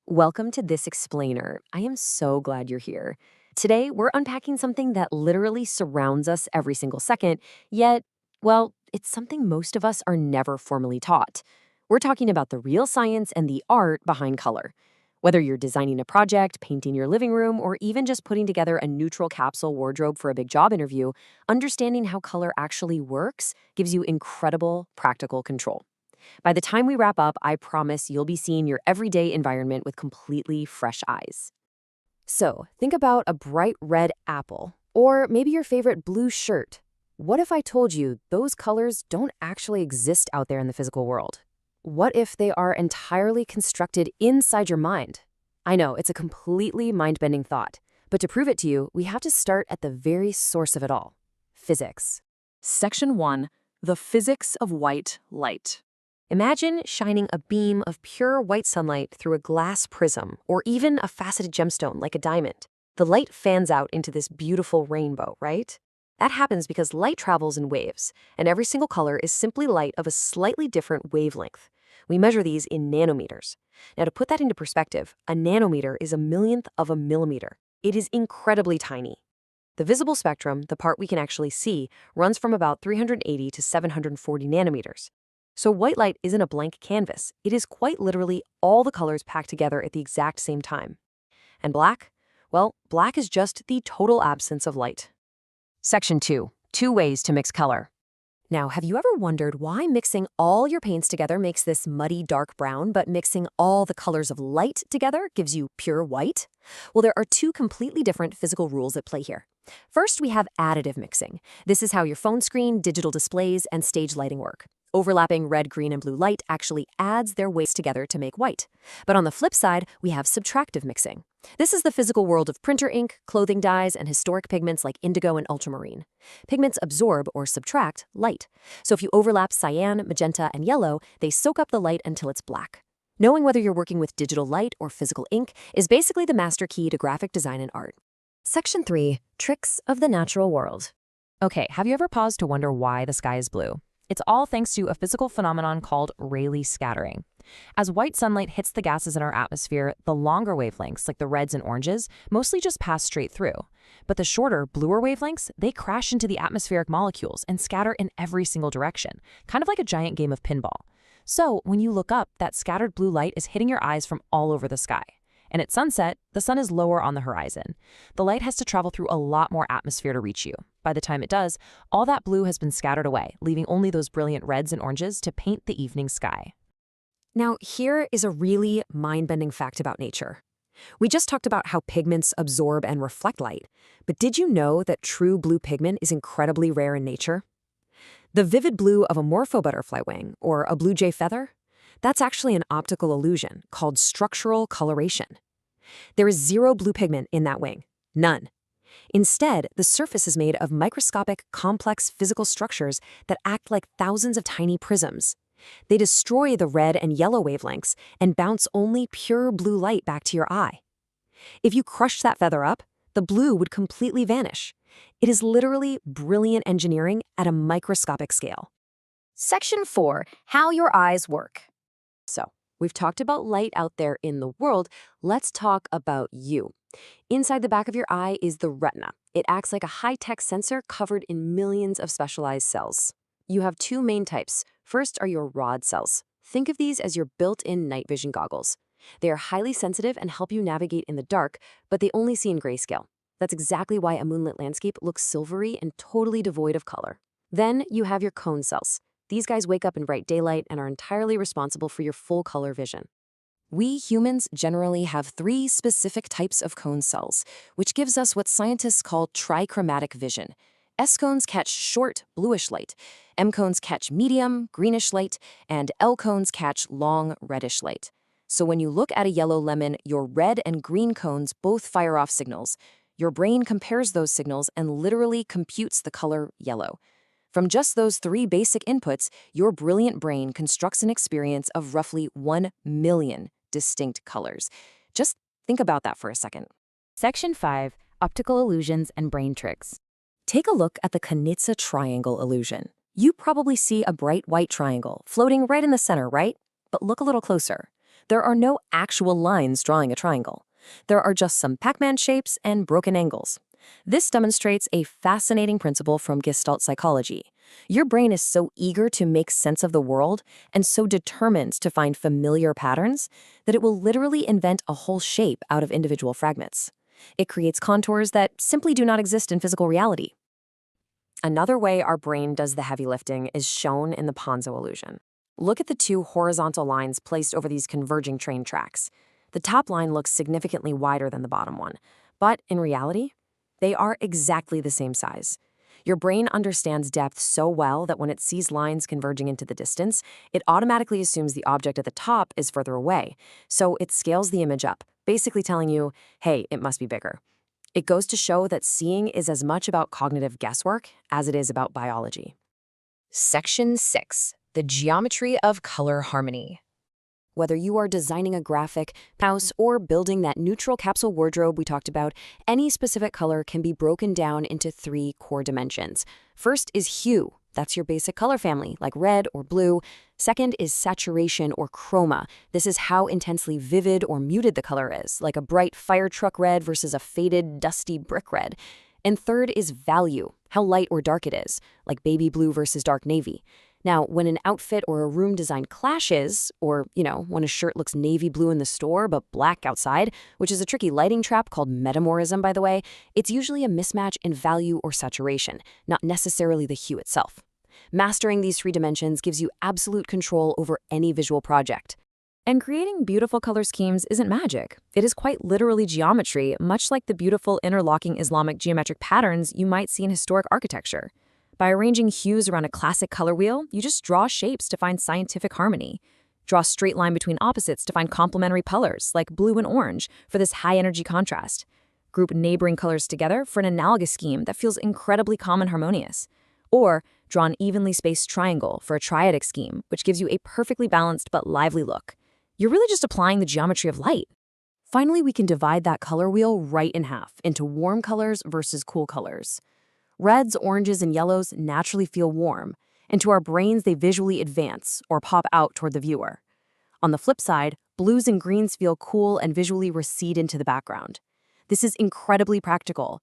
Welcome to This Explainer. I am so glad you're here. Today, we're unpacking something that literally surrounds us every single second, yet, well, it's something most of us are never formally taught. We're talking about the real science and the art behind color. Whether you're designing a project, painting your living room, or even just putting together a neutral capsule wardrobe for a big job interview, understanding how color actually works gives you incredible practical control. By the time we wrap up, I promise you'll be seeing your everyday environment with completely fresh eyes. So, think about a bright red apple, or maybe your favorite blue shirt. What if I told you those colors don't actually exist out there in the physical world? What if they are entirely constructed inside your mind? I know, it's a completely mind-bending thought, but to prove it to you, we have to start at the very source of it all: physics. Section 1. The Physics of White Light. Imagine shining a beam of pure white sunlight through a glass prism, or even a faceted gemstone like a diamond. The light fans out into this beautiful rainbow, right? That happens because light travels in waves, and every single color is simply light of a slightly different wavelength. We measure these in nanometers. Now, to put that into perspective, a nanometer is a millionth of a millimeter. It is incredibly tiny. The visible spectrum, the part we can actually see, runs from about 380 to 740 nanometers. So white light isn't a blank canvas. It is quite literally all the colors packed together at the exact same time. And black? Well, black is just the total absence of light. Section 2. Two ways to mix color. Now, have you ever wondered why mixing all your paints together makes this muddy dark brown, but mixing all the colors of light together gives you pure white? Well, there are two completely different physical rules at play here. First, we have additive mixing. This is how your phone screen, digital displays, and stage lighting work. Overlapping red, green, and blue light actually adds their weights together to make white. But on the flip side, we have subtractive mixing. This is the physical world of printer ink, clothing dyes, and historic pigments like indigo and ultramarine. Pigments absorb or subtract light. So if you overlap cyan, magenta, and yellow, they soak up the light until it's black. Knowing whether you're working with digital light or physical ink is basically the master key to graphic design and art. Section 3. Tricks of the natural world. Okay, have you ever paused to wonder why the sky is blue? It's all thanks to a physical phenomenon called Rayleigh scattering. As white sunlight hits the gases in our atmosphere, the longer wavelengths, like the reds and oranges, mostly just pass straight through. But the shorter, bluer wavelengths, they crash into the atmospheric molecules and scatter in every single direction, kind of like a giant game of pinball. So, when you look up, that scattered blue light is hitting your eyes from all over the sky. And at sunset, the sun is lower on the horizon. The light has to travel through a lot more atmosphere to reach you. By the time it does, all that blue has been scattered away, leaving only those brilliant reds and oranges to paint the evening sky. Now, here is a really mind-bending fact about nature. We just talked about how pigments absorb and reflect light, but did you know that true blue pigment is incredibly rare in nature? The vivid blue of a morpho butterfly wing, or a blue jay feather? That's actually an optical illusion called structural coloration. There is zero blue pigment in that wing. None. Instead, the surface is made of microscopic, complex physical structures that act like thousands of tiny prisms. They destroy the red and yellow wavelengths and bounce only pure blue light back to your eye. If you crushed that feather up, the blue would completely vanish. It is literally brilliant engineering at a microscopic scale. Section 4. How your eyes work. So, we've talked about light out there in the world. Let's talk about you. Inside the back of your eye is the retina. It acts like a high-tech sensor covered in millions of specialized cells. You have two main types. First are your rod cells. Think of these as your built-in night vision goggles. They are highly sensitive and help you navigate in the dark, but they only see in grayscale. That's exactly why a moonlit landscape looks silvery and totally devoid of color. Then you have your cone cells. These guys wake up in bright daylight and are entirely responsible for your full color vision. We humans generally have three specific types of cone cells, which gives us what scientists call trichromatic vision. S cones catch short, bluish light, M cones catch medium, greenish light, and L cones catch long, reddish light. So when you look at a yellow lemon, your red and green cones both fire off signals. Your brain compares those signals and literally computes the color yellow. From just those three basic inputs, your brilliant brain constructs an experience of roughly 1 million distinct colors. Just think about that for a second. Section 5. Optical illusions and brain tricks. Take a look at the Kanitsa triangle illusion. You probably see a bright white triangle floating right in the center, right? But look a little closer. There are no actual lines drawing a triangle. There are just some Pac-Man shapes and broken angles. This demonstrates a fascinating principle from Gestalt psychology. Your brain is so eager to make sense of the world and so determined to find familiar patterns that it will literally invent a whole shape out of individual fragments. It creates contours that simply do not exist in physical reality. Another way our brain does the heavy lifting is shown in the Ponzo illusion. Look at the two horizontal lines placed over these converging train tracks. The top line looks significantly wider than the bottom one, but in reality, they are exactly the same size. Your brain understands depth so well that when it sees lines converging into the distance, it automatically assumes the object at the top is further away, so it scales the image up, basically telling you, hey, it must be bigger. It goes to show that seeing is as much about cognitive guesswork as it is about biology. Section 6. The geometry of color harmony. Whether you are designing a graphic, house, or building that neutral capsule wardrobe we talked about, any specific color can be broken down into 3 core dimensions. First is hue. That's your basic color family, like red or blue. Second is saturation or chroma. This is how intensely vivid or muted the color is, like a bright fire truck red versus a faded, dusty brick red. And third is value, how light or dark it is, like baby blue versus dark navy. Now, when an outfit or a room design clashes, or, when a shirt looks navy blue in the store but black outside, which is a tricky lighting trap called metamorism, by the way, it's usually a mismatch in value or saturation, not necessarily the hue itself. Mastering these 3 dimensions gives you absolute control over any visual project. And creating beautiful color schemes isn't magic. It is quite literally geometry, much like the beautiful interlocking Islamic geometric patterns you might see in historic architecture. By arranging hues around a classic color wheel, you just draw shapes to find scientific harmony. Draw a straight line between opposites to find complementary colors, like blue and orange, for this high-energy contrast. Group neighboring colors together for an analogous scheme that feels incredibly calm and harmonious. Or draw an evenly spaced triangle for a triadic scheme, which gives you a perfectly balanced but lively look. You're really just applying the geometry of light. Finally, we can divide that color wheel right in half into warm colors versus cool colors. Reds, oranges, and yellows naturally feel warm, and to our brains they visually advance or pop out toward the viewer. On the flip side, blues and greens feel cool and visually recede into the background. This is incredibly practical.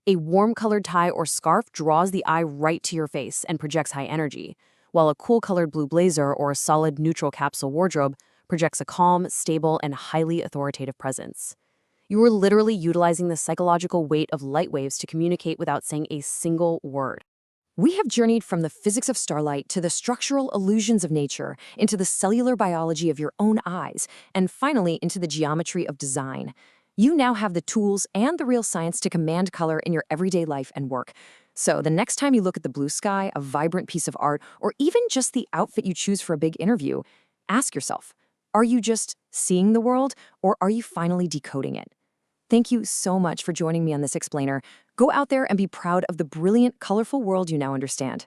A warm-colored tie or scarf draws the eye right to your face and projects high energy, while a cool-colored blue blazer or a solid neutral capsule wardrobe projects a calm, stable, and highly authoritative presence. You are literally utilizing the psychological weight of light waves to communicate without saying a single word. We have journeyed from the physics of starlight to the structural illusions of nature, into the cellular biology of your own eyes, and finally into the geometry of design. You now have the tools and the real science to command color in your everyday life and work. So the next time you look at the blue sky, a vibrant piece of art, or even just the outfit you choose for a big interview, ask yourself, are you just seeing the world, or are you finally decoding it? Thank you so much for joining me on this explainer. Go out there and be proud of the brilliant, colorful world you now understand.